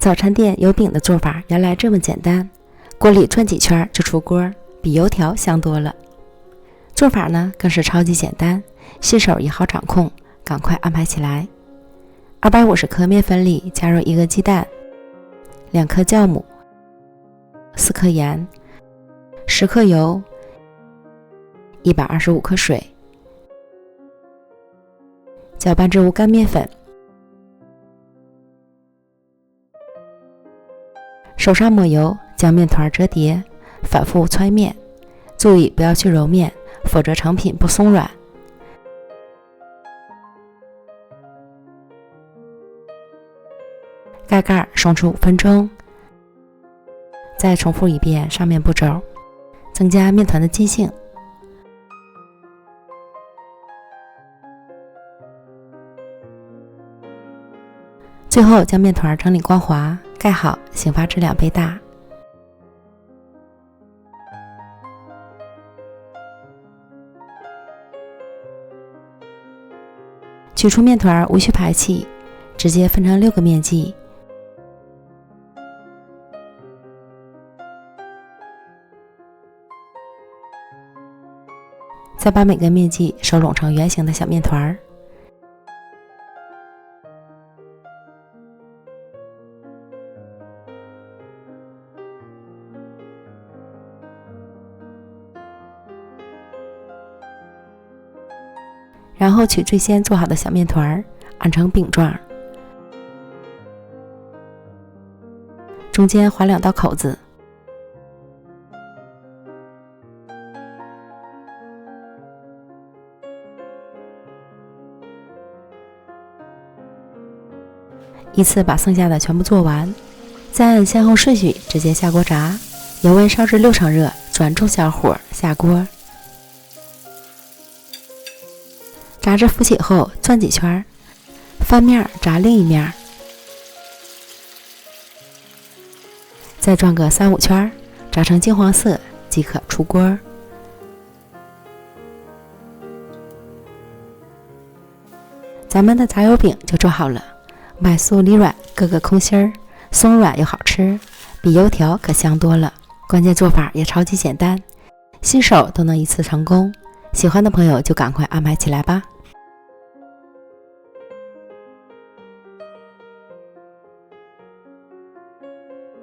早餐店油饼的做法原来这么简单，锅里转几圈就出锅，比油条香多了。做法呢更是超级简单，新手也好掌控，赶快安排起来。250克面粉里加入1个鸡蛋、2颗酵母、4克盐、10克油、125克水，搅拌至无干面粉。手上抹油，将面团折叠，反复揣面，注意不要去揉面，否则成品不松软。盖盖松出5分钟，再重复一遍上面步骤，增加面团的筋性。最后将面团整理光滑，盖好，醒发至2倍大。取出面团，无需排气，直接分成6个面剂。再把每个面剂收拢成圆形的小面团。然后取最先做好的小面团，按成饼状，中间划2道口子，依次把剩下的全部做完，再按先后顺序直接下锅炸，油温烧至6成热，转中小火下锅。炸至浮起后转几圈，翻面炸另一面，再转个3、5圈，炸成金黄色即可出锅。咱们的炸油饼就做好了，外酥里软，个个空心儿，松软又好吃，比油条可香多了。关键做法也超级简单，新手都能一次成功。喜欢的朋友就赶快安排起来吧。